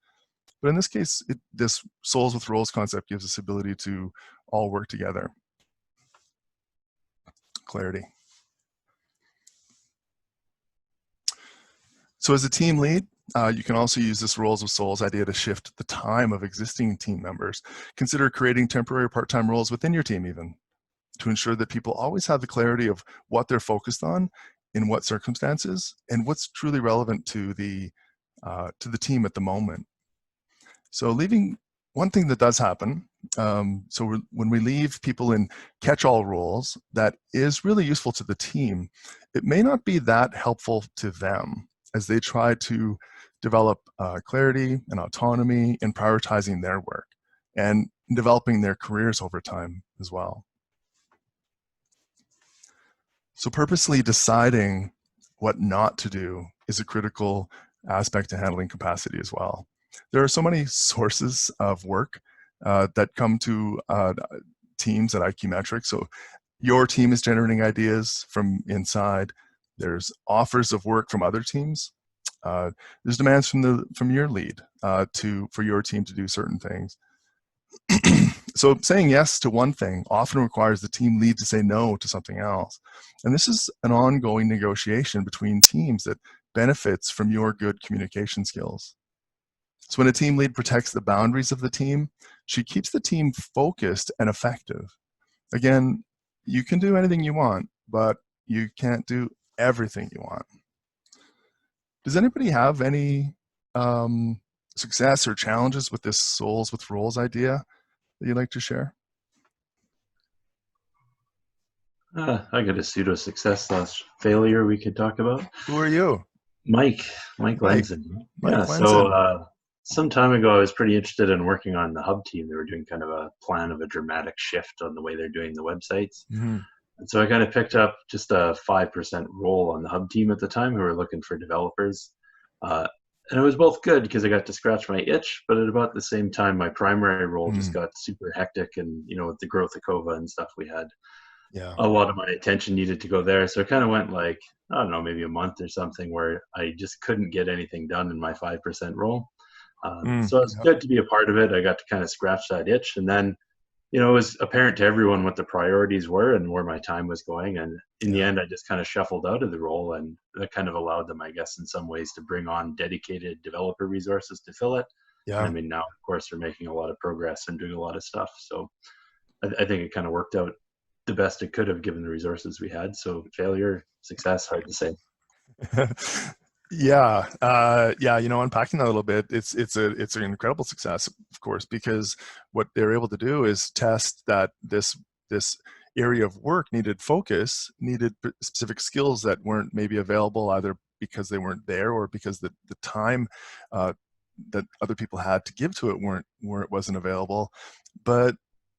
But in this case, this souls with roles concept gives us ability to all work together. Clarity. So as a team lead, you can also use this roles of souls idea to shift the time of existing team members. Consider creating temporary part-time roles within your team even, to ensure that people always have the clarity of what they're focused on, in what circumstances, and what's truly relevant to the team at the moment. So one thing that does happen, when we leave people in catch-all roles that is really useful to the team, it may not be that helpful to them as they try to develop clarity and autonomy in prioritizing their work and developing their careers over time as well. So purposely deciding what not to do is a critical aspect to handling capacity as well. There are so many sources of work that come to teams at iQmetrix. So your team is generating ideas from inside. There's offers of work from other teams. There's demands from your lead for your team to do certain things. So saying yes to one thing often requires the team lead to say no to something else. And this is an ongoing negotiation between teams that benefits from your good communication skills. So when a team lead protects the boundaries of the team, she keeps the team focused and effective. Again, you can do anything you want, but you can't do everything you want. Does anybody have any success or challenges with this souls with roles idea that you'd like to share? I got a pseudo success / failure we could talk about. Who are you? Mike Lenzen. Mike yeah, Lenzen. So some time ago, I was pretty interested in working on the hub team. They were doing kind of a plan of a dramatic shift on the way they're doing the websites. Mm-hmm. And so I kind of picked up just a 5% role on the hub team at the time who were looking for developers. And it was both good because I got to scratch my itch, but at about the same time, my primary role just got super hectic. And, you know, with the growth of COVA and stuff, we had a lot of my attention needed to go there. So it kind of went like, I don't know, maybe a month or something where I just couldn't get anything done in my 5% role. So it was good to be a part of it. I got to kind of scratch that itch. And then, you know, it was apparent to everyone what the priorities were and where my time was going. And in the end, I just kind of shuffled out of the role, and that kind of allowed them, I guess, in some ways to bring on dedicated developer resources to fill it. Yeah. And I mean, now, of course, they're making a lot of progress and doing a lot of stuff. So I think it kind of worked out the best it could have given the resources we had. So failure, success, hard to say. Yeah, you know, unpacking that a little bit, it's an incredible success, of course, because what they're able to do is test that this area of work needed focus, needed specific skills that weren't maybe available either because they weren't there or because the time that other people had to give to it wasn't available. But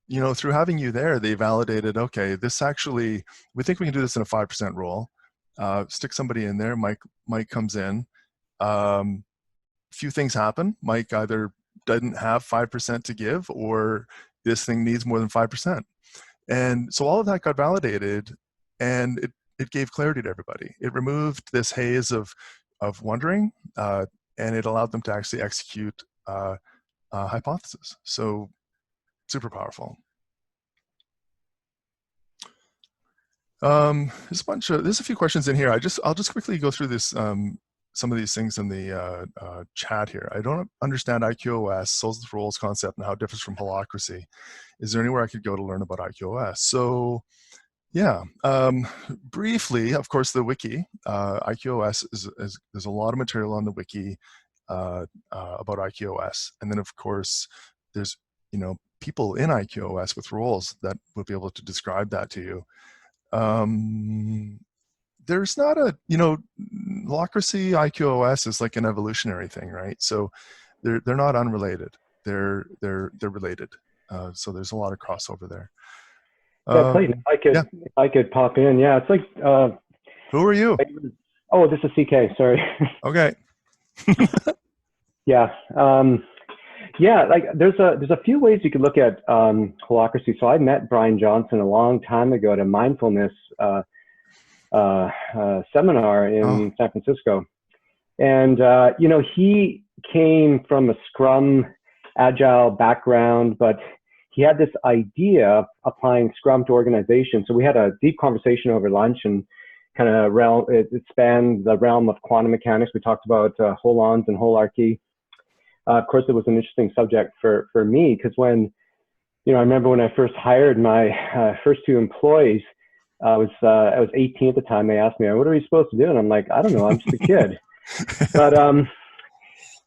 you know, through having you there, they validated, okay, this actually, we think we can do this in a 5% role. Stick somebody in there. Mike comes in. Few things happen. Mike either doesn't have 5% to give, or this thing needs more than 5%. And so all of that got validated, and it gave clarity to everybody. It removed this haze of wondering, and it allowed them to actually execute a hypothesis. So super powerful. There's a few questions in here. I'll just quickly go through this some of these things in the chat here. I don't understand IQOS, souls of roles concept, and how it differs from holacracy. Is there anywhere I could go to learn about IQOS? So yeah, briefly, of course, the wiki, IQOS there's a lot of material on the wiki about IQOS. And then of course, there's, people in IQOS with roles that will be able to describe that to you. There's not a, holacracy, IQOS is like an evolutionary thing, right? So they're not unrelated. They're related. So there's a lot of crossover there. Yeah, Clayton, if I could pop in. Yeah, it's like. Who are you? Oh, this is CK. Sorry. Okay. Yeah. Yeah, like there's a few ways you could look at holacracy. So I met Brian Johnson a long time ago at a mindfulness seminar in San Francisco, and he came from a Scrum Agile background, but he had this idea of applying Scrum to organization. So we had a deep conversation over lunch, and kind of it spanned the realm of quantum mechanics. We talked about holons and holarchy. Of course, it was an interesting subject for me, because when, I remember when I first hired my first 2 employees, I was 18 at the time. They asked me, "What are we supposed to do?" And I'm like, "I don't know, I'm just a kid." But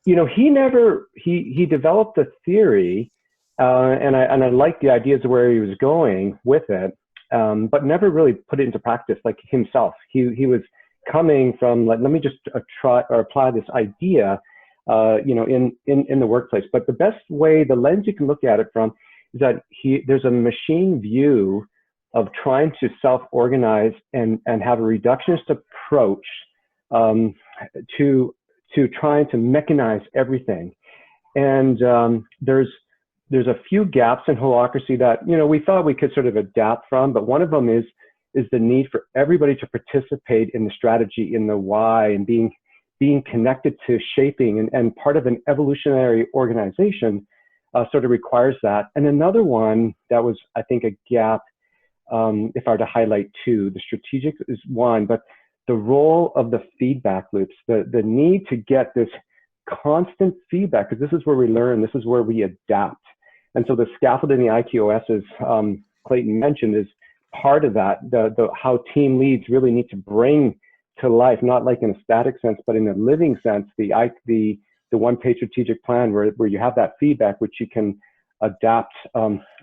he developed a theory, and I liked the ideas of where he was going with it, but never really put it into practice like himself. He was coming from, like, let me just try or apply this idea in the workplace. But the best way, the lens you can look at it from, is that there's a machine view of trying to self-organize and have a reductionist approach to trying to mechanize everything. And there's a few gaps in holacracy that we thought we could sort of adapt from, but one of them is the need for everybody to participate in the strategy, in the why, and being connected to shaping, and part of an evolutionary organization sort of requires that. And another one that was, I think, a gap, if I were to highlight 2, the strategic is one, but the role of the feedback loops, the need to get this constant feedback, because this is where we learn, this is where we adapt. And so the scaffolding, the IQOS, as Clayton mentioned, is part of that, how team leads really need to bring to life, not like in a static sense, but in a living sense, the one-page strategic plan where you have that feedback, which you can adapt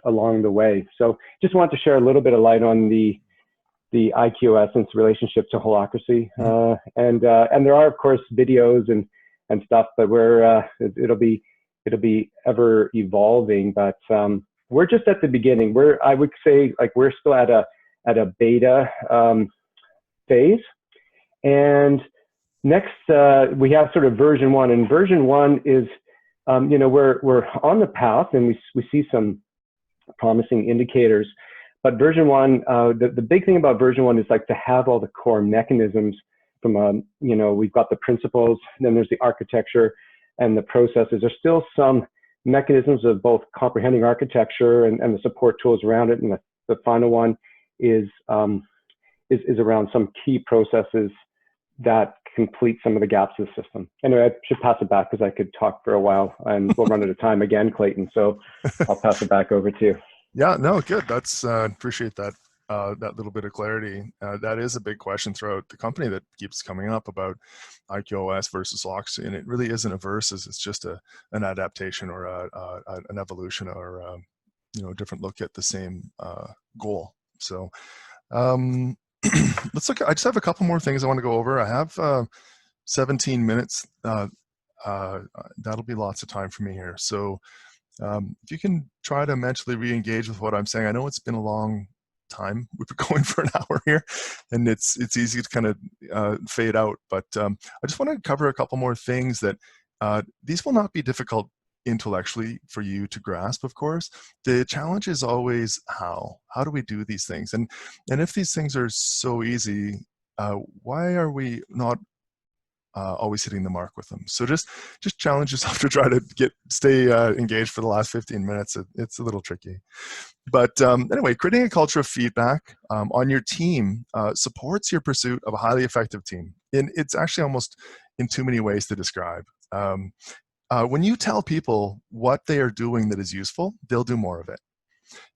along the way. So just wanted to share a little bit of light on the IQOS and its relationship to holacracy. And there are, of course, videos and stuff, but it'll be ever evolving. But we're just at the beginning. I would say, like, we're still at a beta phase. And next, we have sort of version 1, and version 1 is, we're on the path, and we see some promising indicators. But version 1, the big thing about version 1 is like to have all the core mechanisms from, we've got the principles, then there's the architecture and the processes. There's still some mechanisms of both comprehending architecture and the support tools around it. And the final one is around some key processes that complete some of the gaps of the system. Anyway, I should pass it back because I could talk for a while, and we'll run out of time again, Clayton. So I'll pass it back over to you. Yeah, no, good. That's appreciate that little bit of clarity. That is a big question throughout the company that keeps coming up about IQOS versus holacracy, and it really isn't a versus. It's just an adaptation or an evolution, or a different look at the same goal. So. Let's look. I just have a couple more things I want to go over. I have 17 minutes. That'll be lots of time for me here. So if you can try to mentally re-engage with what I'm saying. I know it's been a long time. We've been going for an hour here, and it's easy to kind of fade out. But I just want to cover a couple more things that these will not be difficult intellectually for you to grasp. Of course, the challenge is always how do we do these things, and if these things are so easy, why are we not always hitting the mark with them? So just challenge yourself to try to stay engaged for the last 15 minutes. It's a little tricky, but anyway, creating a culture of feedback on your team supports your pursuit of a highly effective team. And it's actually almost in too many ways to describe. When you tell people what they are doing that is useful, they'll do more of it.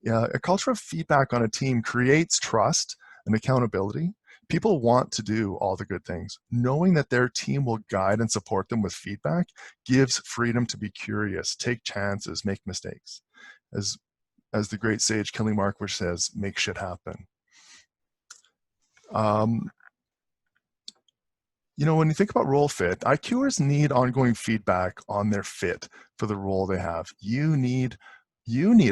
A culture of feedback on a team creates trust and accountability. People want to do all the good things. Knowing that their team will guide and support them with feedback gives freedom to be curious, take chances, make mistakes. As the great sage Kelly Markwish says, make shit happen. When you think about role fit, IQers need ongoing feedback on their fit for the role they have. You need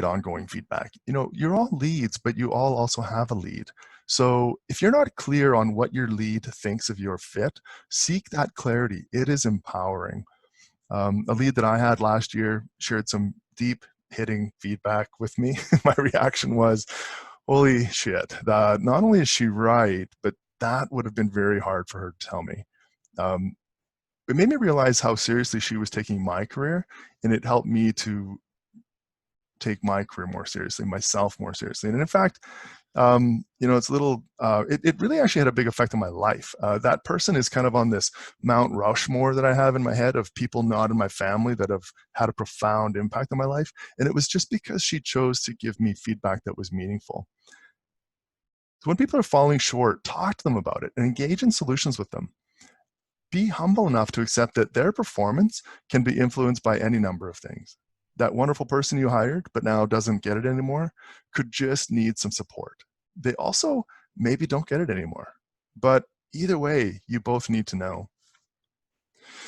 ongoing feedback. You're all leads, but you all also have a lead. So if you're not clear on what your lead thinks of your fit, seek that clarity. It is empowering. A lead that I had last year shared some deep hitting feedback with me. My reaction was, holy shit, not only is she right, but that would have been very hard for her to tell me. It made me realize how seriously she was taking my career, and it helped me to take my career more seriously, myself more seriously. And in fact, it's a little, it really actually had a big effect on my life. That person is kind of on this Mount Rushmore that I have in my head of people not in my family that have had a profound impact on my life. And it was just because she chose to give me feedback that was meaningful. So when people are falling short, talk to them about it and engage in solutions with them. Be humble enough to accept that their performance can be influenced by any number of things. That wonderful person you hired but now doesn't get it anymore could just need some support. They also maybe don't get it anymore. But either way, you both need to know.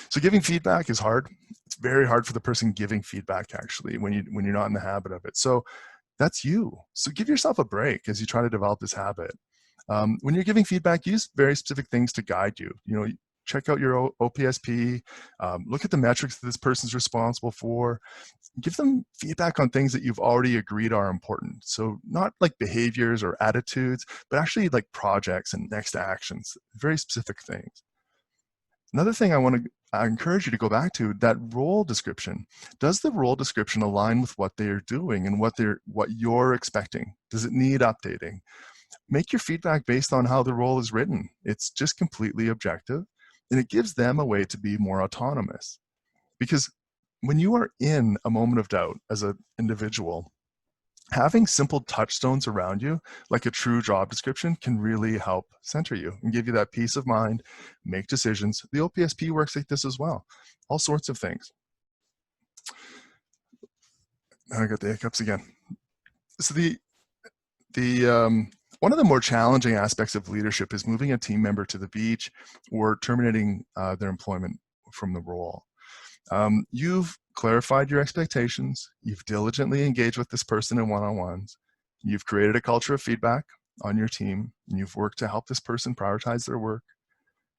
So giving feedback is hard. It's very hard for the person giving feedback, actually, when you're not in the habit of it. So that's you. So give yourself a break as you try to develop this habit. When you're giving feedback, use very specific things to guide you. Check out your OPSP, look at the metrics that this person's responsible for. Give them feedback on things that you've already agreed are important. So not like behaviors or attitudes, but actually like projects and next actions, very specific things. Another thing I encourage you to go back to, that role description. Does the role description align with what they are doing and what you're expecting? Does it need updating? Make your feedback based on how the role is written. It's just completely objective. And it gives them a way to be more autonomous. Because when you are in a moment of doubt as an individual, having simple touchstones around you, like a true job description, can really help center you and give you that peace of mind, make decisions. The OPSP works like this as well. All sorts of things. I got the hiccups again. So one of the more challenging aspects of leadership is moving a team member to the beach or terminating their employment from the role. You've clarified your expectations. You've diligently engaged with this person in one-on-ones. You've created a culture of feedback on your team, and you've worked to help this person prioritize their work.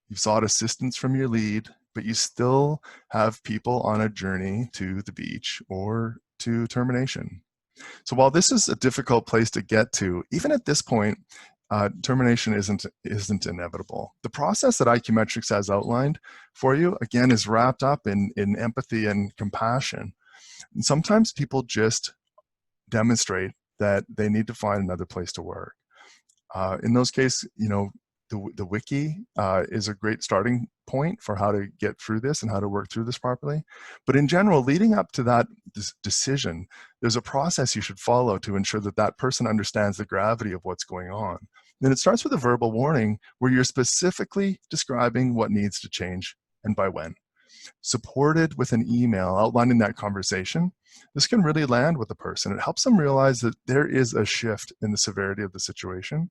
You've sought assistance from your lead, but you still have people on a journey to the beach or to termination. So while this is a difficult place to get to, even at this point, termination isn't inevitable. The process that iQmetrix has outlined for you, again, is wrapped up in empathy and compassion. And sometimes people just demonstrate that they need to find another place to work. In those cases, the wiki is a great starting point for how to get through this and how to work through this properly. But in general, leading up to that decision, there's a process you should follow to ensure that that person understands the gravity of what's going on. And it starts with a verbal warning where you're specifically describing what needs to change and by when. Supported with an email outlining that conversation, this can really land with the person. It helps them realize that there is a shift in the severity of the situation.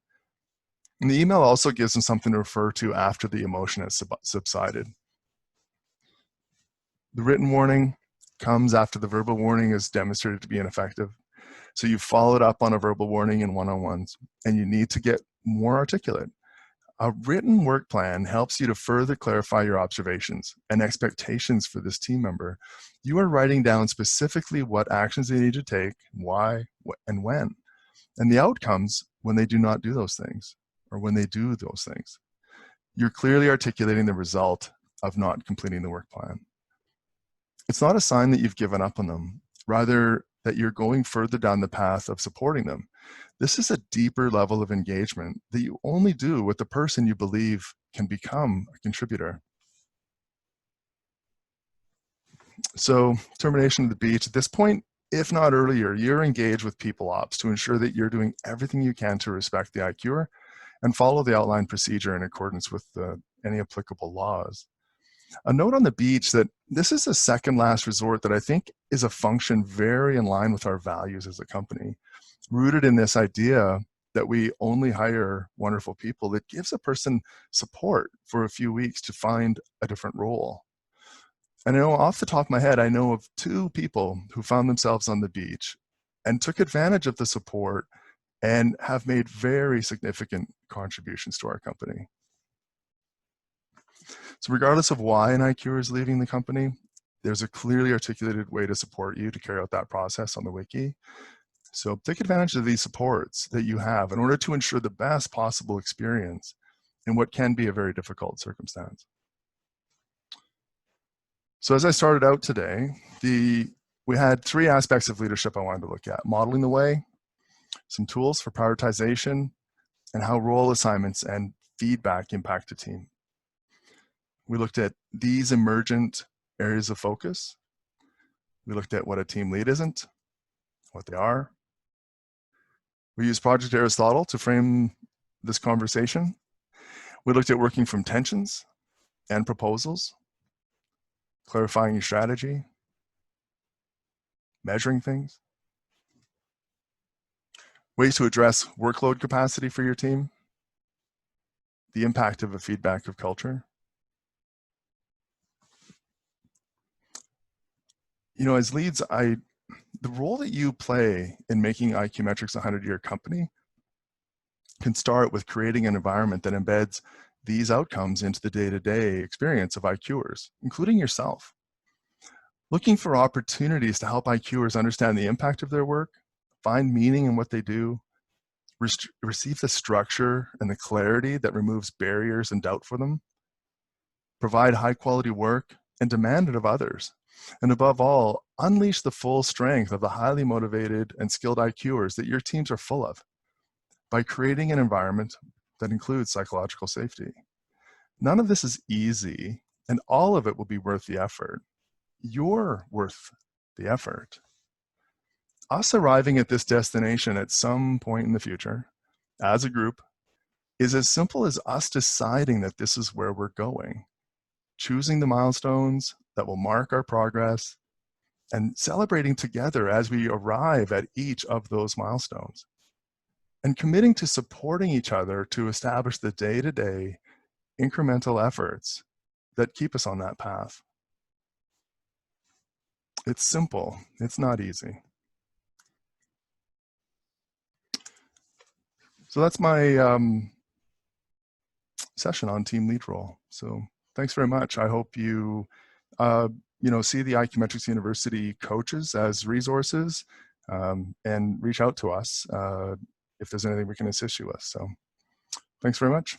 And the email also gives them something to refer to after the emotion has subsided. The written warning comes after the verbal warning is demonstrated to be ineffective. So you followed up on a verbal warning in one-on-ones, and you need to get more articulate. A written work plan helps you to further clarify your observations and expectations for this team member. You are writing down specifically what actions they need to take, why, and when, and the outcomes when they do not do those things, or when they do those things. You're clearly articulating the result of not completing the work plan. It's not a sign that you've given up on them, rather that you're going further down the path of supporting them. This is a deeper level of engagement that you only do with the person you believe can become a contributor. So termination of the beach, at this point, if not earlier, you're engaged with people ops to ensure that you're doing everything you can to respect the iQer and follow the outlined procedure in accordance with any applicable laws. A note on the beach that this is a second last resort that I think is a function very in line with our values as a company, rooted in this idea that we only hire wonderful people that gives a person support for a few weeks to find a different role. And I know off the top of my head, I know of 2 people who found themselves on the beach and took advantage of the support and have made very significant contributions to our company. So regardless of why an IQer is leaving the company, there's a clearly articulated way to support you to carry out that process on the wiki. So take advantage of these supports that you have in order to ensure the best possible experience in what can be a very difficult circumstance. So as I started out today, we had 3 aspects of leadership I wanted to look at: modeling the way, some tools for prioritization, and how role assignments and feedback impact a team. We looked at these emergent areas of focus. We looked at what a team lead isn't, what they are. We used Project Aristotle to frame this conversation. We looked at working from tensions and proposals, clarifying your strategy, measuring things, ways to address workload capacity for your team, the impact of a feedback of culture. You know, as leads, the role that you play in making iQmetrix a 100-year company can start with creating an environment that embeds these outcomes into the day-to-day experience of IQers, including yourself. Looking for opportunities to help IQers understand the impact of their work, find meaning in what they do, receive the structure and the clarity that removes barriers and doubt for them, provide high-quality work, and demand it of others. And above all, unleash the full strength of the highly motivated and skilled IQers that your teams are full of by creating an environment that includes psychological safety. None of this is easy, and all of it will be worth the effort. You're worth the effort. Us arriving at this destination at some point in the future, as a group, is as simple as us deciding that this is where we're going, choosing the milestones that will mark our progress, and celebrating together as we arrive at each of those milestones, and committing to supporting each other to establish the day-to-day incremental efforts that keep us on that path. It's simple, it's not easy. So that's my session on team lead role. So thanks very much. I hope you see the iQmetrix University coaches as resources and reach out to us if there's anything we can assist you with. So thanks very much.